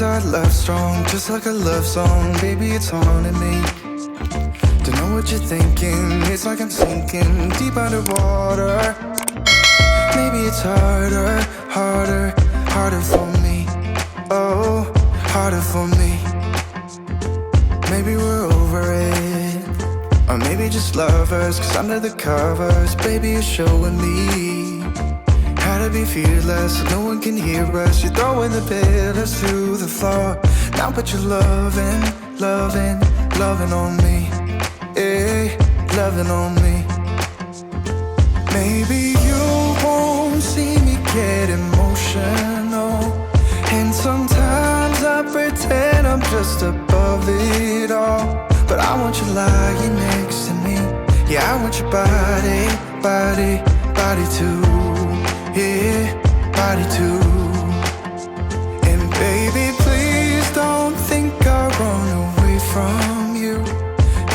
our love strong, just like a love song. Baby, it's haunting me. Don't know what you're thinking. It's like I'm sinking deep underwater. Maybe it's harder, harder, harder for me. Oh, harder for me. Maybe we're over it, or maybe just lovers. Cause under the covers, baby, you're showing me how to be fearless so no one can hear us. You're throwing the pillars to the floor. Now put your loving, loving, loving on me. Yeah, loving on me. Maybe you won't see me get emotional, and sometimes I pretend I'm just above it all. But I want you lying next to me. Yeah, I want your body, body, body too. Yeah, body too. And baby, please don't think I run away from you.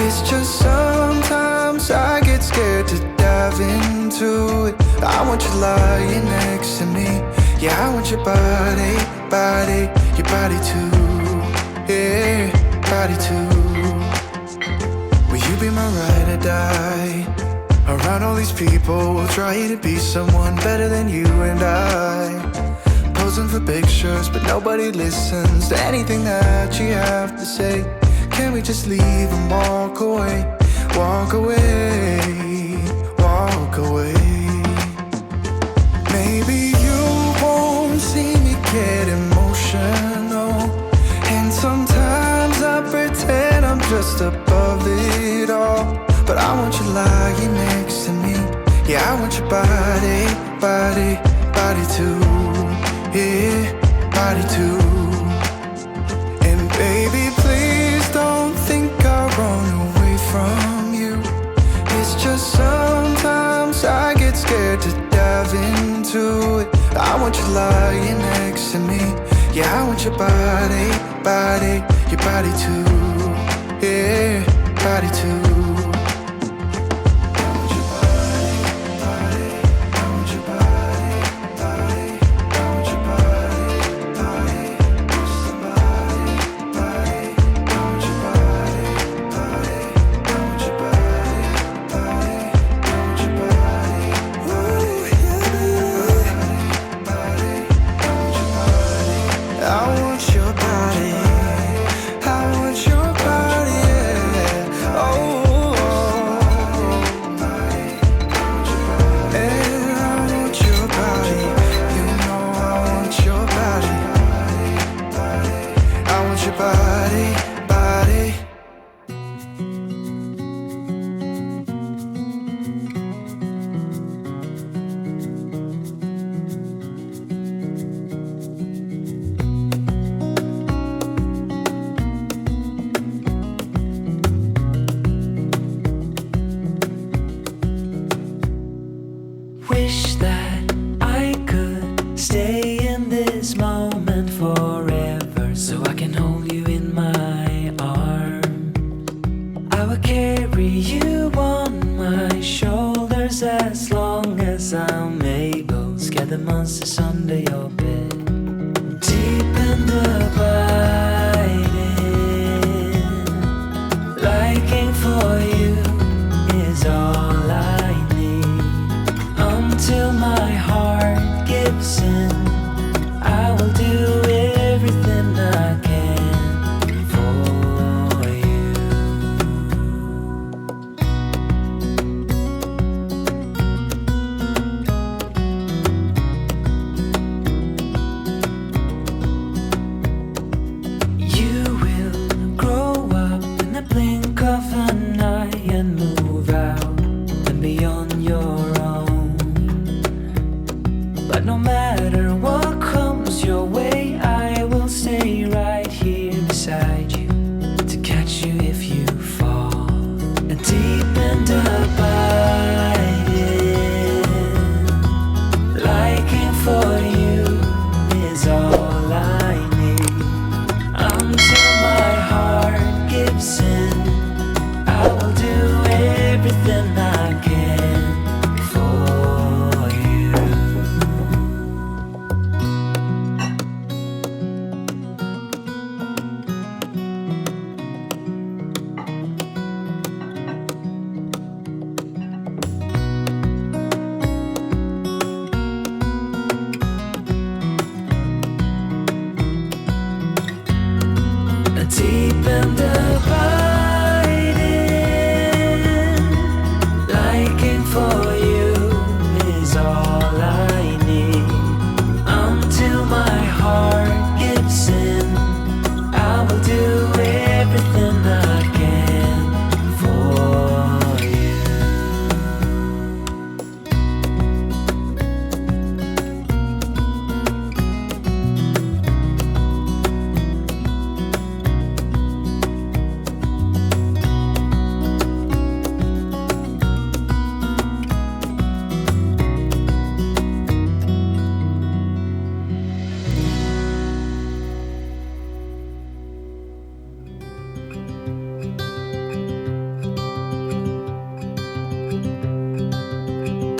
It's just sometimes I get scared to dive into it. I want you lying next to me. Yeah, I want your body, body, your body too. Yeah, body too. Will you be my ride or die? Around all these people, we'll try to be someone better than you and I. Posing for pictures, but nobody listens to anything that you have to say. Can we just leave and walk away? Walk away, walk away. Maybe you won't see me get emotional, and sometimes I pretend I'm just above it all. But I want you lying next to me. Yeah, I want your body, body, body too. Yeah, body too. And baby, please don't think I run away from you. It's just sometimes I get scared to dive into it. I want you lying next to me. Yeah, I want your body, body, your body too. Yeah, body too.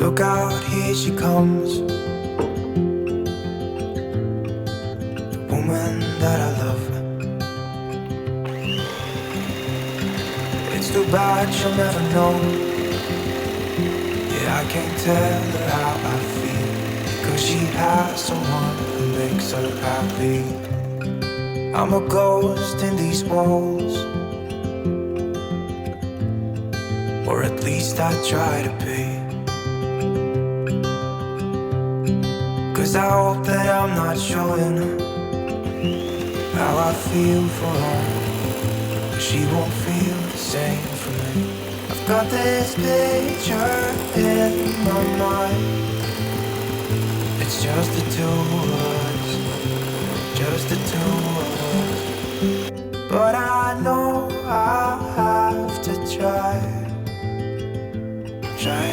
Look out, here she comes, the woman that I love. It's too bad she'll never know. Yeah, I can't tell her how I feel, because she has someone who makes her happy. I'm a ghost in these walls, or at least I try to be. 'Cause I hope that I'm not showing how I feel for her, but she won't feel the same for me. I've got this picture in my mind. It's just the two of us, just the two of us. But I know I'll have to try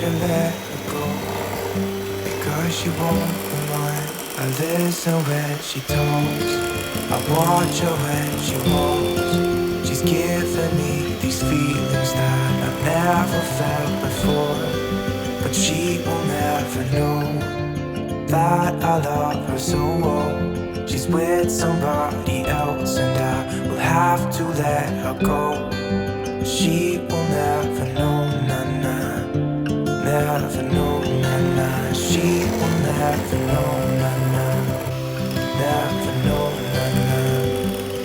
to let her go, because she won't be mine. I listen when she talks, I watch her when she walks. She's giving me these feelings that I've never felt before, but she will never know that I love her so well. She's with somebody else and I will have to let her go. She will never know, nah-nah, never know, nah-nah. She will never know, nah-nah, never know, nah-nah.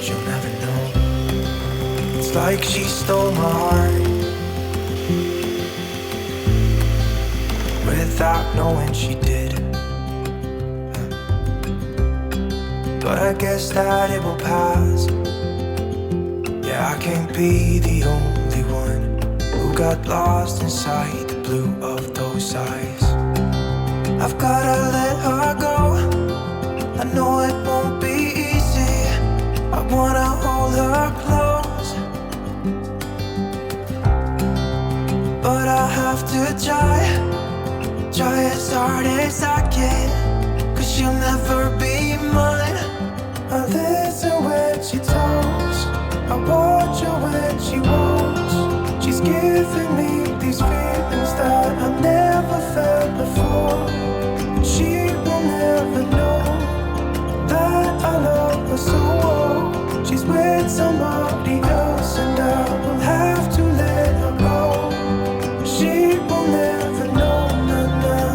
She'll never know. It's like she stole my heart without knowing she did. But I guess that it will pass. Yeah, I can't be the only one who got lost inside the blue of those eyes. I've gotta let her go, I know it won't be easy. I wanna hold her close, but I have to try as hard as I can, 'cause she'll never be mine. I listen when she talks, I watch her when she walks. She's giving me these feelings that I've never felt before. She will never know that I love her so well. She's with somebody else and I will have to let her go. She will never know, nah-nah,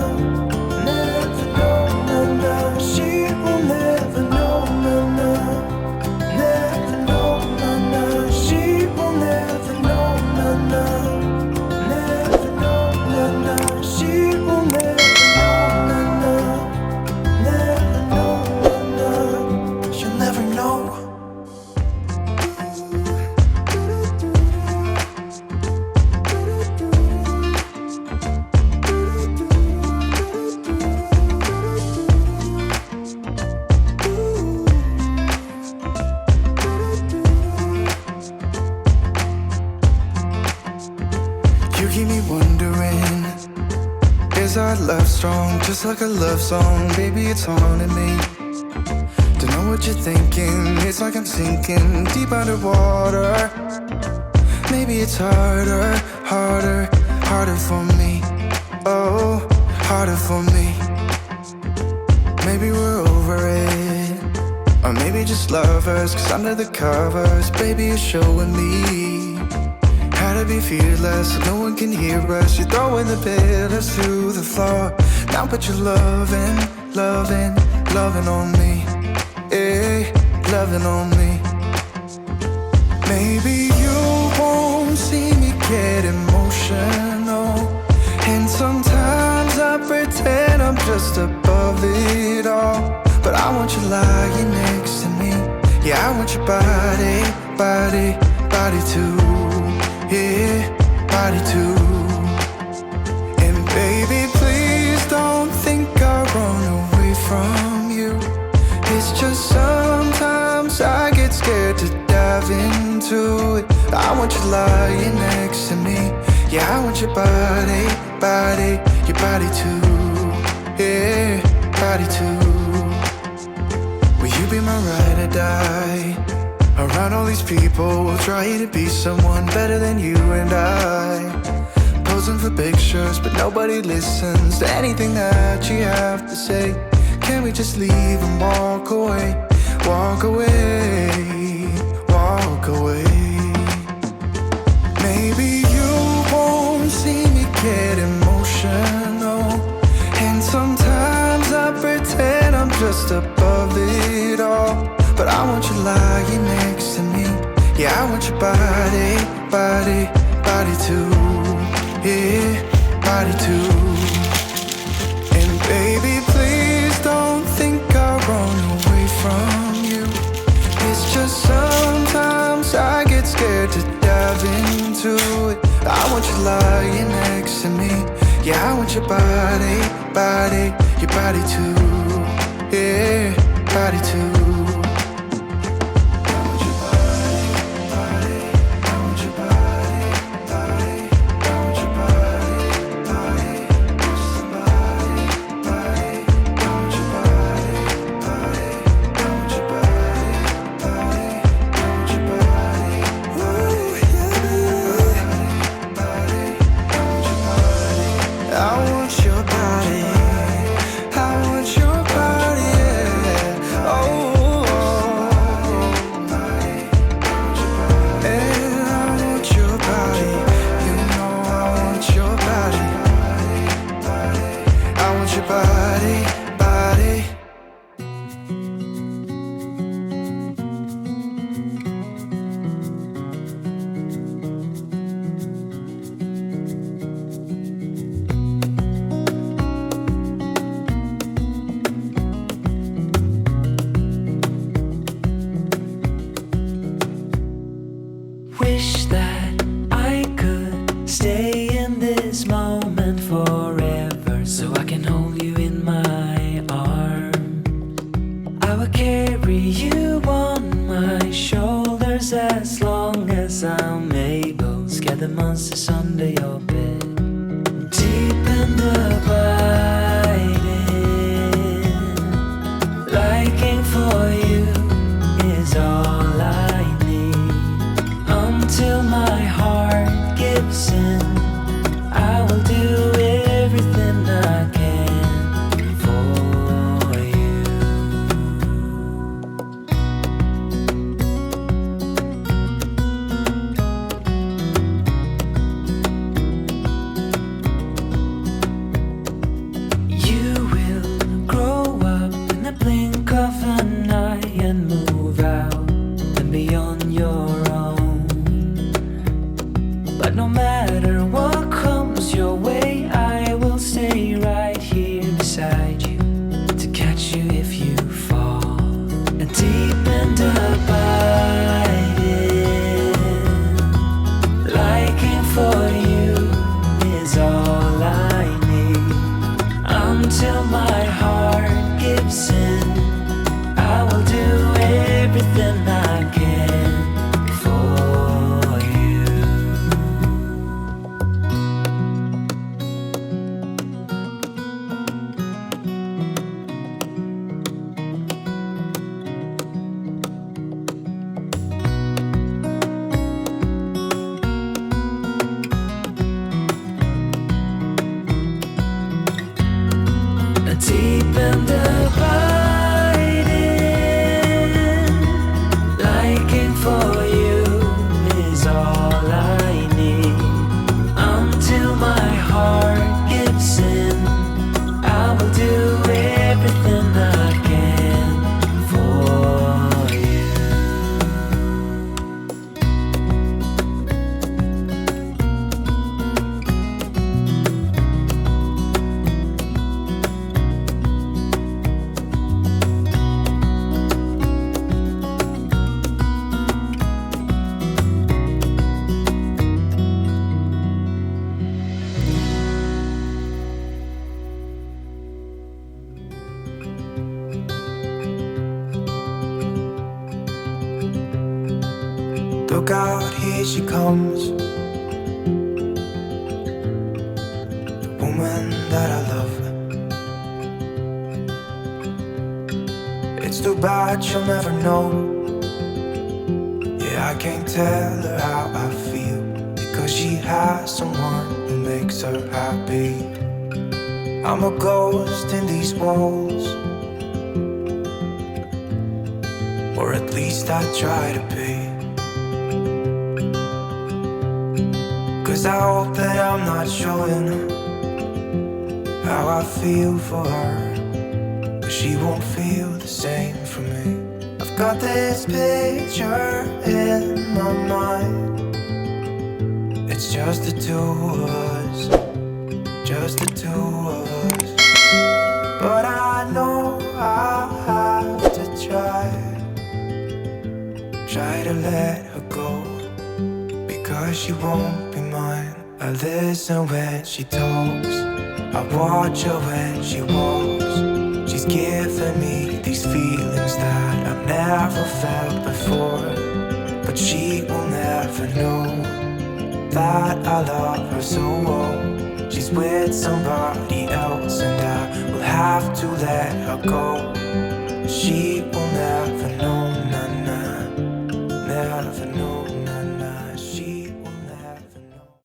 never know, nah-nah. She will never know, nah-nah, never know, nah-nah. She will never know, nah-nah, never know, nah-nah. She will never know, nah-nah, never know, nah-nah. She'll never know. You keep me wondering, is our love strong? Just like a love song, baby, it's haunting me. Don't know what you're thinking, it's like I'm sinking deep underwater. Maybe it's harder for me. Oh, harder for me. Maybe we're over it, or maybe just lovers, 'cause under the covers, baby, you're showing me how to be fearless, so no one can hear us. You're throwing the pillars through the floor. Now put your loving on me, eh, loving on me. Maybe you won't see me get emotional, and sometimes I pretend I'm just above it all. But I want you lying next to me. Yeah, I want your body too. Yeah, body too. And baby, please don't think I run away from you. It's just sometimes I get scared to dive into it. I want you lying next to me. Yeah, I want your body too. Yeah, body too. Will you be my ride or die? Around all these people, we'll try to be someone better than you and I. posing for pictures, but nobody listens to anything that you have to say. Can we just leave and walk away? Walk away, walk away. Maybe you won't see me get emotional, and sometimes I pretend I'm just above it all. But I want you lying next to me. Yeah, I want your body, body, body too. Yeah, body too. And baby, please don't think I'll run away from you. It's just sometimes I get scared to dive into it. I want you lying next to me. Yeah, I want your body, body, your body too. Yeah, body too. Wish that I could stay in this moment forever, so I can hold you in my arms. I will carry you on my shoulders as long as I'm able. Scare the monsters under your bed. Deep and abiding, liking for you is all I need. Until my heart gives in, I will do everything I can for you. You will grow up in the blink of an eye and move out and beyond your own. But no matter what comes your way, I will stay right here beside you to catch you if you fall. And deep and abiding, liking for you is all I need. Until my heart gives in, I will do everything I can for you. Deep and abiding, liking for you is all I need. Until my heart gives in, I will do everything I can for you. Look out, here she comes, the woman that I love. It's too bad she'll never know. Yeah, I can't tell her how I feel, because she has someone who makes makes her happy. I'm a ghost in these walls, or at least I try to be. 'Cause I hope that I'm not showing how I feel for her, but she won't feel the same for me. I've got this picture in my mind. It's just the two of us, just the two of us. But I know I'll have to try to let her go, because she won't be mine. I listen when she talks, I watch her when she walks. She's giving me these feelings that I've never felt before, but she will never know that I love her so well. She's with somebody else and I will have to let her go. She